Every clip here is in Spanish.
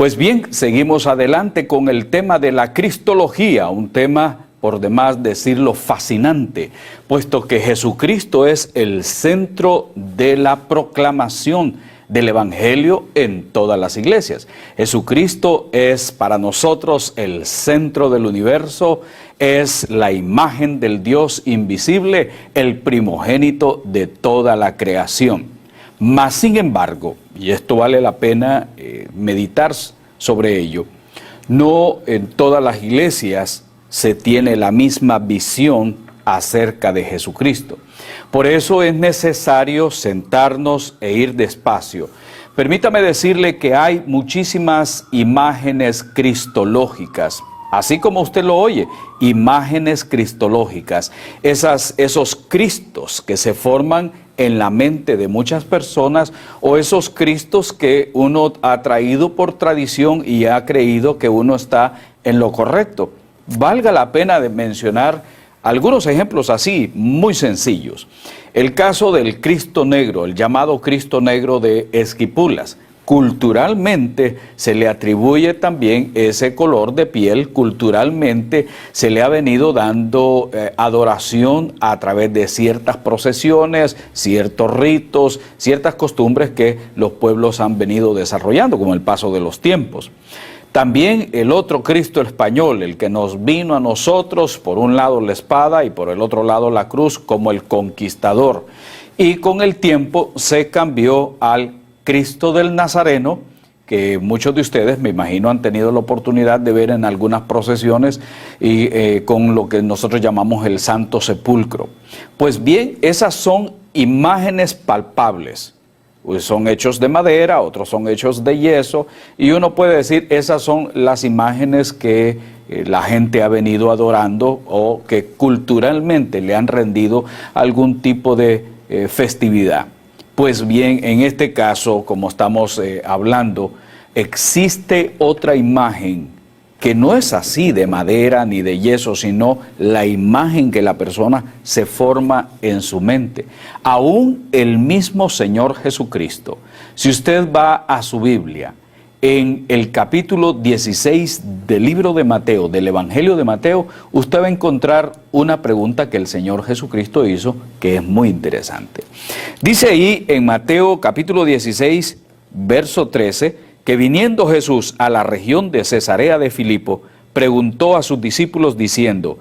Pues bien, seguimos adelante con el tema de la cristología, un tema por demás decirlo fascinante, puesto que Jesucristo es el centro de la proclamación del Evangelio en todas las iglesias. Jesucristo es para nosotros el centro del universo, es la imagen del Dios invisible, el primogénito de toda la creación. Mas, sin embargo, y esto vale la pena meditar sobre ello, no en todas las iglesias se tiene la misma visión acerca de Jesucristo. Por eso es necesario sentarnos e ir despacio. Permítame decirle que hay muchísimas imágenes cristológicas, así como usted lo oye, imágenes cristológicas, esos Cristos que se forman en la mente de muchas personas, o esos Cristos que uno ha traído por tradición y ha creído que uno está en lo correcto. Valga la pena de mencionar algunos ejemplos así, muy sencillos. El caso del Cristo Negro, el llamado Cristo Negro de Esquipulas. Culturalmente se le atribuye también ese color de piel, culturalmente se le ha venido dando adoración a través de ciertas procesiones, ciertos ritos, ciertas costumbres que los pueblos han venido desarrollando con el paso de los tiempos. También el otro Cristo español, el que nos vino a nosotros, por un lado la espada y por el otro lado la cruz, como el conquistador. Y con el tiempo se cambió al Cristo del Nazareno, que muchos de ustedes, me imagino, han tenido la oportunidad de ver en algunas procesiones y con lo que nosotros llamamos el Santo Sepulcro. Pues bien, esas son imágenes palpables. Son hechos de madera, otros son hechos de yeso, y uno puede decir, esas son las imágenes que la gente ha venido adorando o que culturalmente le han rendido algún tipo de festividad. Pues bien, en este caso, como estamos hablando, existe otra imagen que no es así de madera ni de yeso, sino la imagen que la persona se forma en su mente. Aún el mismo Señor Jesucristo, si usted va a su Biblia, en el capítulo 16 del libro de Mateo, del Evangelio de Mateo, usted va a encontrar una pregunta que el Señor Jesucristo hizo, que es muy interesante. Dice ahí en Mateo capítulo 16, verso 13, que viniendo Jesús a la región de Cesarea de Filipo, preguntó a sus discípulos diciendo,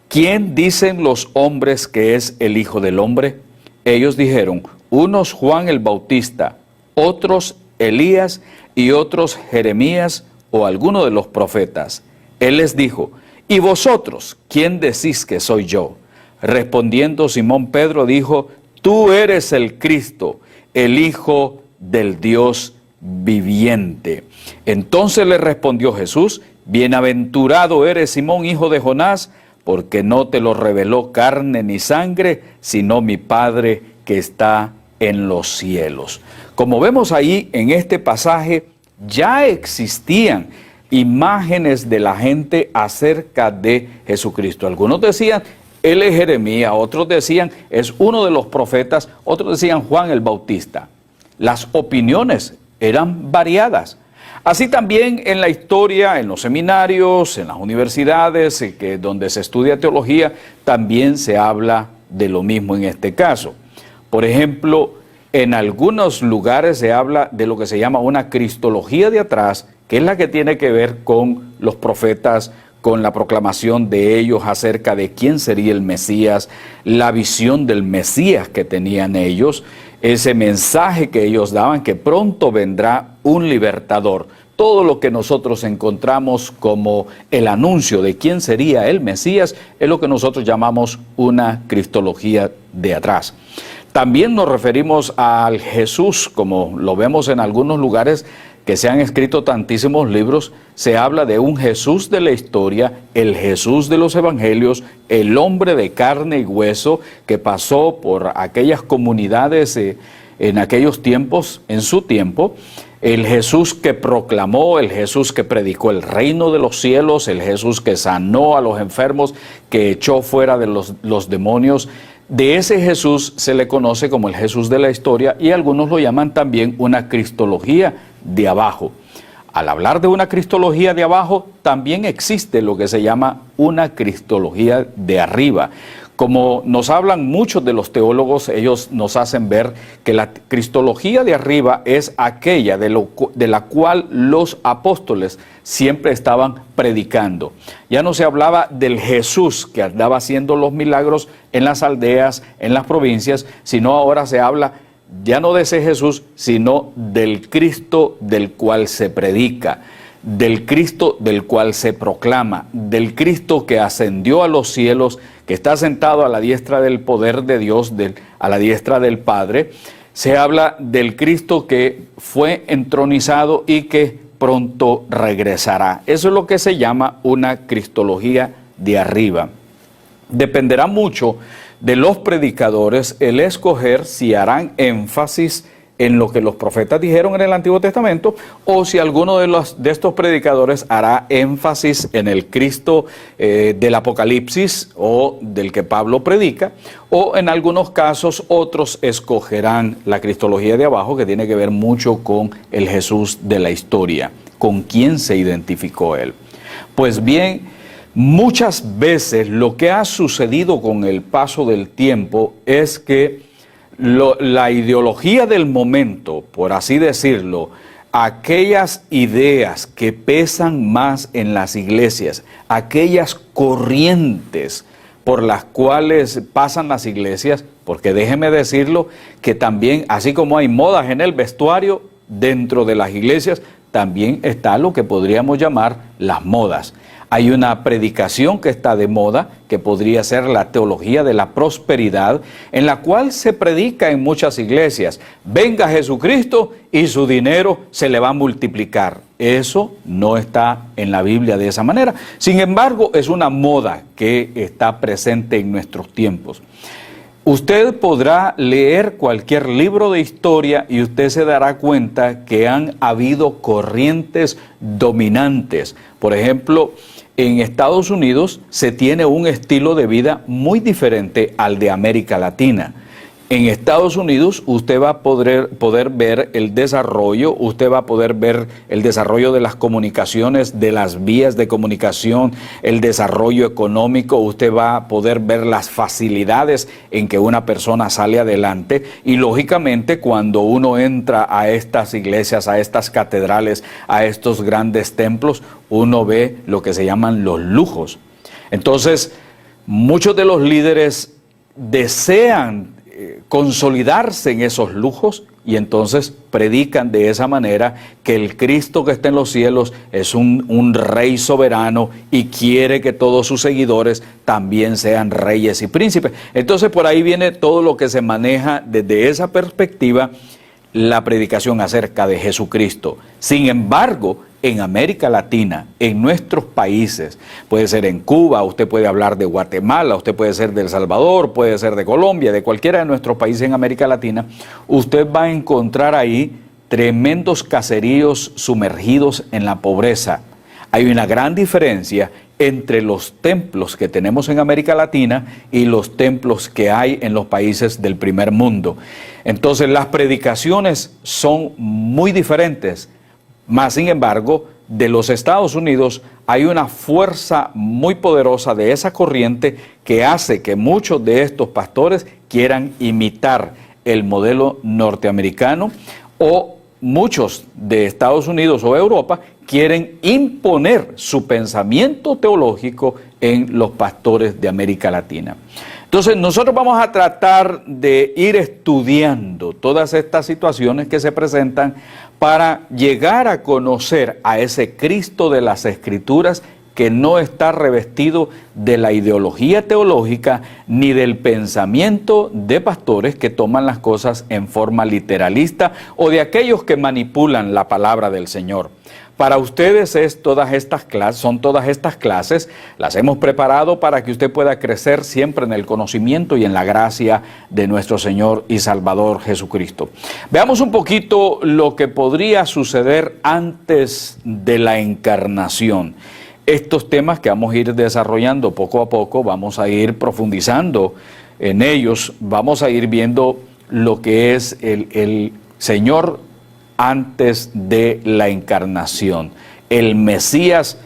¿quién dicen los hombres que es el Hijo del Hombre? Ellos dijeron, unos Juan el Bautista, otros Elías y otros Jeremías o alguno de los profetas. Él les dijo, ¿y vosotros quién decís que soy yo? Respondiendo Simón Pedro dijo, tú eres el Cristo, el Hijo del Dios viviente. Entonces le respondió Jesús, bienaventurado eres Simón, hijo de Jonás, porque no te lo reveló carne ni sangre, sino mi Padre que está en los cielos. Como vemos ahí en este pasaje, ya existían imágenes de la gente acerca de Jesucristo. Algunos decían, él es Jeremías, otros decían, es uno de los profetas, otros decían Juan el Bautista. Las opiniones eran variadas. Así también en la historia, en los seminarios, en las universidades, donde se estudia teología, también se habla de lo mismo en este caso. Por ejemplo, en algunos lugares se habla de lo que se llama una cristología de atrás, que es la que tiene que ver con los profetas, con la proclamación de ellos acerca de quién sería el Mesías, la visión del Mesías que tenían ellos, ese mensaje que ellos daban, que pronto vendrá un libertador. Todo lo que nosotros encontramos como el anuncio de quién sería el Mesías es lo que nosotros llamamos una cristología de atrás. También nos referimos al Jesús, como lo vemos en algunos lugares que se han escrito tantísimos libros, se habla de un Jesús de la historia, el Jesús de los evangelios, el hombre de carne y hueso que pasó por aquellas comunidades en aquellos tiempos, en su tiempo, el Jesús que proclamó, el Jesús que predicó el reino de los cielos, el Jesús que sanó a los enfermos, que echó fuera de los demonios. De ese Jesús se le conoce como el Jesús de la historia y algunos lo llaman también una cristología de abajo. Al hablar de una cristología de abajo, también existe lo que se llama una cristología de arriba. Como nos hablan muchos de los teólogos, ellos nos hacen ver que la cristología de arriba es aquella de la cual los apóstoles siempre estaban predicando. Ya no se hablaba del Jesús que andaba haciendo los milagros en las aldeas, en las provincias, sino ahora se habla ya no de ese Jesús, sino del Cristo del cual se predica, del Cristo del cual se proclama, del Cristo que ascendió a los cielos, que está sentado a la diestra del poder de Dios, a la diestra del Padre. Se habla del Cristo que fue entronizado y que pronto regresará. Eso es lo que se llama una cristología de arriba. Dependerá mucho de los predicadores el escoger si harán énfasis en lo que los profetas dijeron en el Antiguo Testamento, o si alguno de estos predicadores hará énfasis en el Cristo del Apocalipsis o del que Pablo predica, o en algunos casos otros escogerán la cristología de abajo, que tiene que ver mucho con el Jesús de la historia, con quién se identificó él. Pues bien, muchas veces lo que ha sucedido con el paso del tiempo es que la ideología del momento, por así decirlo, aquellas ideas que pesan más en las iglesias, aquellas corrientes por las cuales pasan las iglesias, porque déjeme decirlo que también, así como hay modas en el vestuario, dentro de las iglesias también está lo que podríamos llamar las modas. Hay una predicación que está de moda, que podría ser la teología de la prosperidad, en la cual se predica en muchas iglesias: venga Jesucristo y su dinero se le va a multiplicar. Eso no está en la Biblia de esa manera. Sin embargo, es una moda que está presente en nuestros tiempos. Usted podrá leer cualquier libro de historia y usted se dará cuenta que han habido corrientes dominantes. Por ejemplo, en Estados Unidos se tiene un estilo de vida muy diferente al de América Latina. En Estados Unidos usted va a poder ver el desarrollo, usted va a poder ver el desarrollo de las comunicaciones, de las vías de comunicación, el desarrollo económico, usted va a poder ver las facilidades en que una persona sale adelante, y lógicamente cuando uno entra a estas iglesias, a estas catedrales, a estos grandes templos, uno ve lo que se llaman los lujos. Entonces, muchos de los líderes desean consolidarse en esos lujos, y entonces predican de esa manera que el Cristo que está en los cielos es un rey soberano y quiere que todos sus seguidores también sean reyes y príncipes. Entonces por ahí viene todo lo que se maneja desde esa perspectiva, la predicación acerca de Jesucristo. Sin embargo, en América Latina, en nuestros países, puede ser en Cuba, usted puede hablar de Guatemala, usted puede ser de El Salvador, puede ser de Colombia, de cualquiera de nuestros países en América Latina, usted va a encontrar ahí tremendos caseríos sumergidos en la pobreza. Hay una gran diferencia entre los templos que tenemos en América Latina y los templos que hay en los países del primer mundo. Entonces las predicaciones son muy diferentes. Más sin embargo, de los Estados Unidos hay una fuerza muy poderosa de esa corriente que hace que muchos de estos pastores quieran imitar el modelo norteamericano, o muchos de Estados Unidos o Europa quieren imponer su pensamiento teológico en los pastores de América Latina. Entonces nosotros vamos a tratar de ir estudiando todas estas situaciones que se presentan para llegar a conocer a ese Cristo de las Escrituras, que no está revestido de la ideología teológica ni del pensamiento de pastores que toman las cosas en forma literalista, o de aquellos que manipulan la palabra del Señor. Para ustedes son todas estas clases, las hemos preparado para que usted pueda crecer siempre en el conocimiento y en la gracia de nuestro Señor y Salvador Jesucristo. Veamos un poquito lo que podría suceder antes de la encarnación. Estos temas que vamos a ir desarrollando poco a poco, vamos a ir profundizando en ellos, vamos a ir viendo lo que es el Señor antes de la encarnación, el Mesías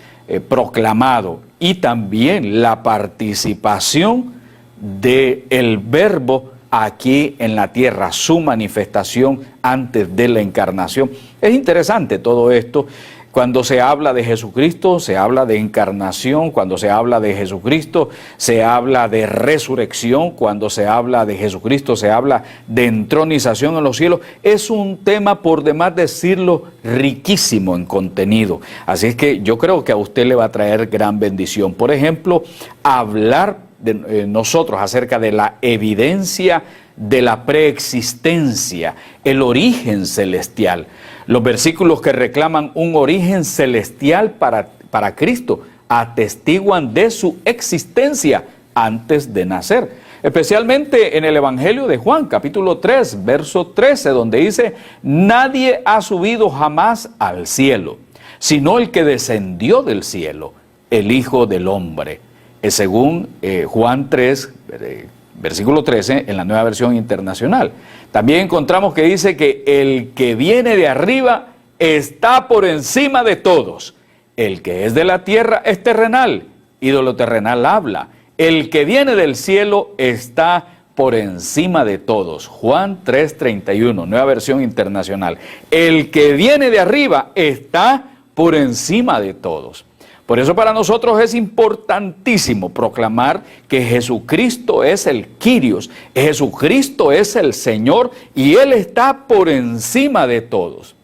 proclamado, y también la participación del Verbo aquí en la tierra, su manifestación antes de la encarnación. Es interesante todo esto. Cuando se habla de Jesucristo, se habla de encarnación. Cuando se habla de Jesucristo, se habla de resurrección. Cuando se habla de Jesucristo, se habla de entronización en los cielos. Es un tema, por demás decirlo, riquísimo en contenido. Así es que yo creo que a usted le va a traer gran bendición. Por ejemplo, hablar de nosotros acerca de la evidencia de la preexistencia, el origen celestial. Los versículos que reclaman un origen celestial para Cristo atestiguan de su existencia antes de nacer. Especialmente en el Evangelio de Juan, capítulo 3, verso 13, donde dice: nadie ha subido jamás al cielo, sino el que descendió del cielo, el Hijo del Hombre. Según Juan 3, versículo 13, en la Nueva Versión Internacional. También encontramos que dice que el que viene de arriba está por encima de todos. El que es de la tierra es terrenal, y de lo terrenal habla. El que viene del cielo está por encima de todos. Juan 3:31, Nueva Versión Internacional. El que viene de arriba está por encima de todos. Por eso para nosotros es importantísimo proclamar que Jesucristo es el Kyrios, Jesucristo es el Señor y Él está por encima de todos.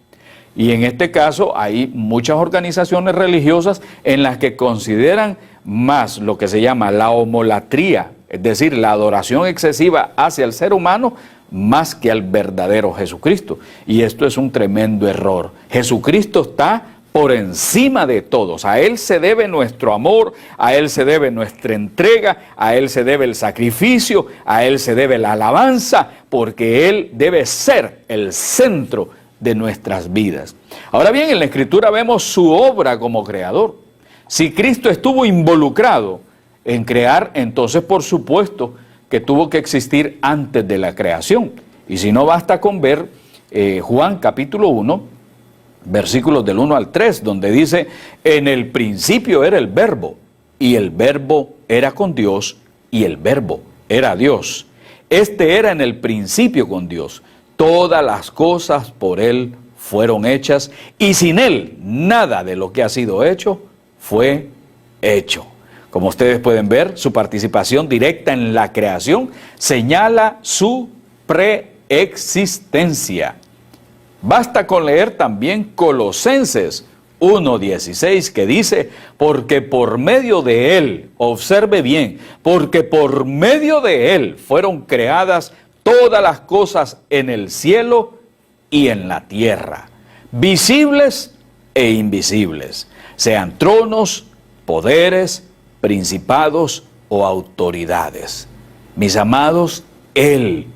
Y en este caso hay muchas organizaciones religiosas en las que consideran más lo que se llama la homolatría, es decir, la adoración excesiva hacia el ser humano, más que al verdadero Jesucristo. Y esto es un tremendo error. Jesucristo está por encima de todos. A Él se debe nuestro amor, a Él se debe nuestra entrega, a Él se debe el sacrificio, a Él se debe la alabanza, porque Él debe ser el centro de nuestras vidas. Ahora bien, en la Escritura vemos su obra como creador. Si Cristo estuvo involucrado en crear, entonces por supuesto que tuvo que existir antes de la creación. Y si no, basta con ver Juan capítulo 1, versículos del 1 al 3, donde dice: en el principio era el Verbo, y el Verbo era con Dios, y el Verbo era Dios. Este era en el principio con Dios. Todas las cosas por Él fueron hechas, y sin Él nada de lo que ha sido hecho fue hecho. Como ustedes pueden ver, su participación directa en la creación señala su preexistencia. Basta con leer también Colosenses 1:16, que dice: porque por medio de Él, observe bien, porque por medio de Él fueron creadas todas las cosas en el cielo y en la tierra, visibles e invisibles, sean tronos, poderes, principados o autoridades. Mis amados, Él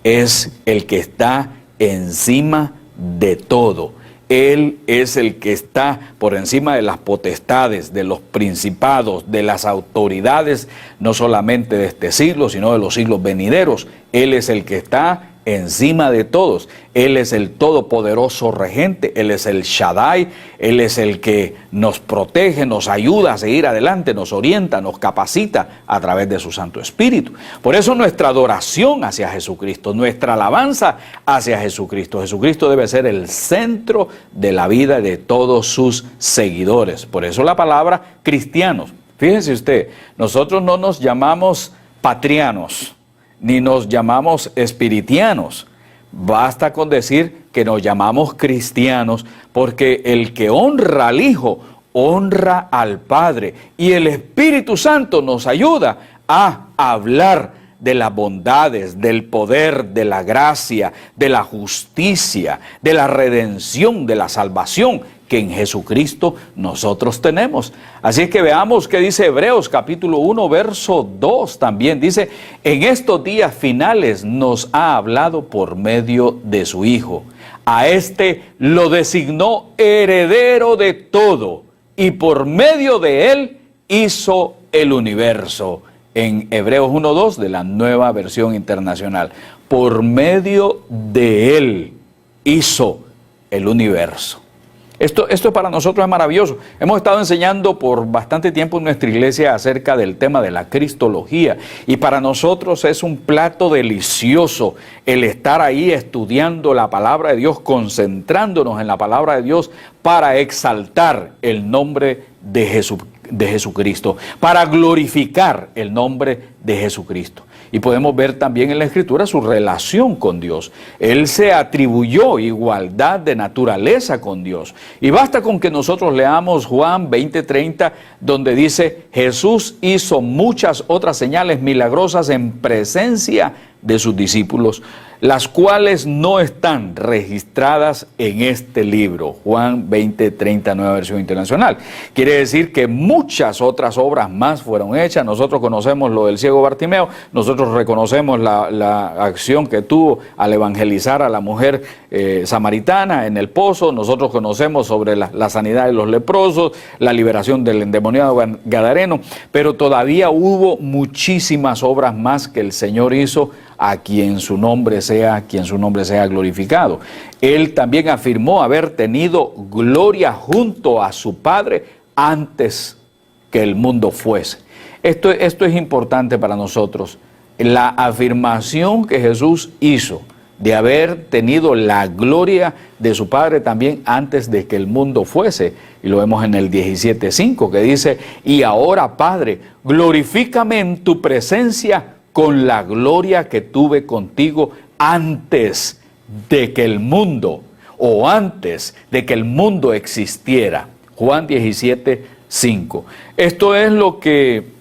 es el que está encima de todo. Él es el que está por encima de las potestades, de los principados, de las autoridades, no solamente de este siglo, sino de los siglos venideros. Él es el que está encima de todos. Él es el todopoderoso regente, Él es el Shaddai, Él es el que nos protege, nos ayuda a seguir adelante, nos orienta, nos capacita a través de su Santo Espíritu. Por eso nuestra adoración hacia Jesucristo, nuestra alabanza hacia Jesucristo. Jesucristo debe ser el centro de la vida de todos sus seguidores. Por eso la palabra cristianos. Fíjense usted, nosotros no nos llamamos patrianos, ni nos llamamos espiritianos. Basta con decir que nos llamamos cristianos, porque el que honra al Hijo, honra al Padre. Y el Espíritu Santo nos ayuda a hablar de las bondades, del poder, de la gracia, de la justicia, de la redención, de la salvación que en Jesucristo nosotros tenemos. Así es que veamos qué dice Hebreos capítulo 1, verso 2. También dice: en estos días finales nos ha hablado por medio de su Hijo. A este lo designó heredero de todo, y por medio de él hizo el universo. En Hebreos 1:2 de la Nueva Versión Internacional. Por medio de él hizo el universo. Esto para nosotros es maravilloso. Hemos estado enseñando por bastante tiempo en nuestra iglesia acerca del tema de la cristología, y para nosotros es un plato delicioso el estar ahí estudiando la palabra de Dios, concentrándonos en la palabra de Dios para exaltar el nombre de Jesucristo, para glorificar el nombre de Jesucristo. Y podemos ver también en la Escritura su relación con Dios. Él se atribuyó igualdad de naturaleza con Dios. Y basta con que nosotros leamos Juan 20:30, donde dice: Jesús hizo muchas otras señales milagrosas en presencia de sus discípulos, las cuales no están registradas en este libro. Juan 20:30, nueva versión internacional. Quiere decir que muchas otras obras más fueron hechas. Nosotros conocemos lo del ciego Bartimeo, nosotros reconocemos la acción que tuvo al evangelizar a la mujer samaritana en el pozo, nosotros conocemos sobre la sanidad de los leprosos, la liberación del endemoniado gadareno, pero todavía hubo muchísimas obras más que el Señor hizo, a quien su nombre sea glorificado. Él también afirmó haber tenido gloria junto a su Padre antes que el mundo fuese. Esto es importante para nosotros. La afirmación que Jesús hizo de haber tenido la gloria de su Padre también antes de que el mundo fuese. Y lo vemos en el 17:5, que dice: y ahora, Padre, glorifícame en tu presencia con la gloria que tuve contigo antes de que el mundo, o antes de que el mundo existiera. Juan 17:5. Esto es lo que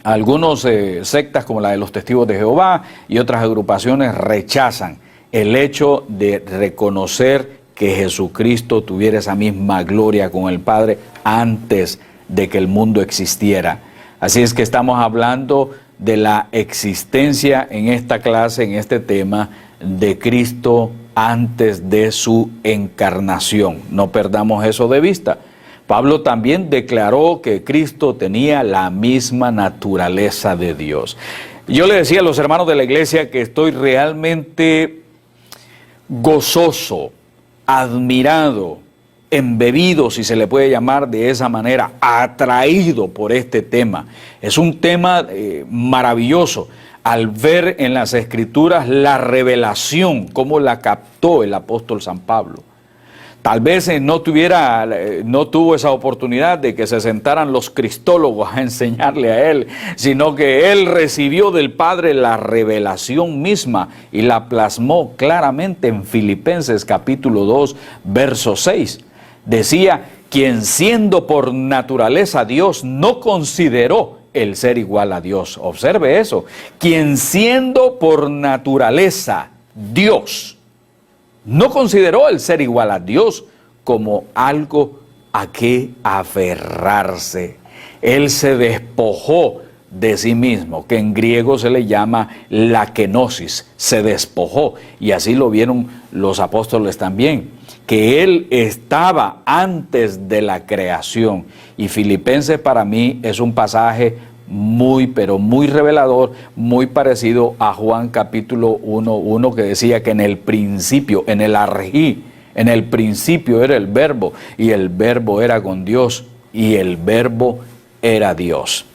algunos sectas como la de los Testigos de Jehová y otras agrupaciones rechazan, el hecho de reconocer que Jesucristo tuviera esa misma gloria con el Padre antes de que el mundo existiera. Así es que estamos hablando de la existencia en esta clase, en este tema, de Cristo antes de su encarnación. No perdamos eso de vista. Pablo también declaró que Cristo tenía la misma naturaleza de Dios. Yo le decía a los hermanos de la iglesia que estoy realmente gozoso, admirado, embebido, si se le puede llamar de esa manera, atraído por este tema. Es un tema maravilloso al ver en las Escrituras la revelación, cómo la captó el apóstol San Pablo. Tal vez no tuvo esa oportunidad de que se sentaran los cristólogos a enseñarle a él, sino que él recibió del Padre la revelación misma y la plasmó claramente en Filipenses capítulo 2, verso 6. Decía: quien siendo por naturaleza Dios, no consideró el ser igual a Dios. Observe eso. Quien siendo por naturaleza Dios, no consideró el ser igual a Dios como algo a que aferrarse. Él se despojó de sí mismo, que en griego se le llama la kenosis, se despojó. Y así lo vieron los apóstoles también, que Él estaba antes de la creación. Y Filipenses para mí es un pasaje muy, pero muy revelador, muy parecido a Juan capítulo 1:1, que decía que en el principio, en el arjí, en el principio era el verbo, y el verbo era con Dios, y el verbo era Dios.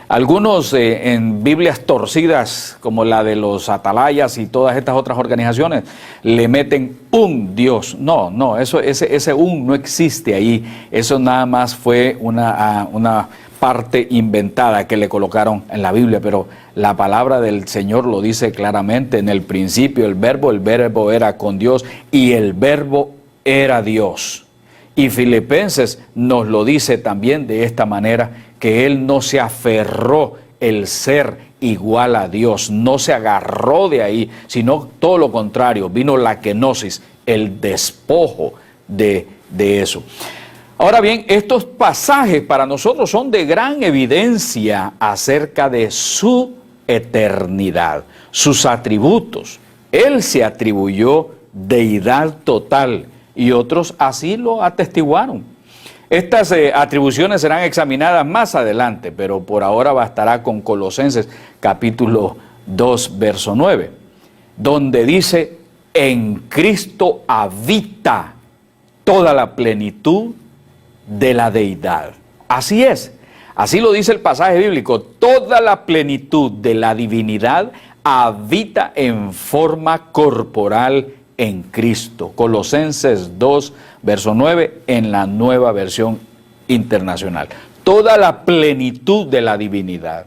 Algunos en Biblias torcidas, como la de los atalayas y todas estas otras organizaciones, le meten un Dios. No, ese un no existe ahí. Eso nada más fue una parte inventada que le colocaron en la Biblia, pero la palabra del Señor lo dice claramente: en el principio el verbo era con Dios y el verbo era Dios. Y Filipenses nos lo dice también de esta manera, que Él no se aferró el ser igual a Dios, no se agarró de ahí, sino todo lo contrario, vino la kenosis, el despojo de eso. Ahora bien, estos pasajes para nosotros son de gran evidencia acerca de su eternidad, sus atributos. Él se atribuyó deidad total y otros así lo atestiguaron. Estas atribuciones serán examinadas más adelante, pero por ahora bastará con Colosenses capítulo 2, verso 9, donde dice: en Cristo habita toda la plenitud de la deidad. Así es, así lo dice el pasaje bíblico, toda la plenitud de la divinidad habita en forma corporal en Cristo. Colosenses 2, verso 9, en la Nueva Versión Internacional. Toda la plenitud de la divinidad.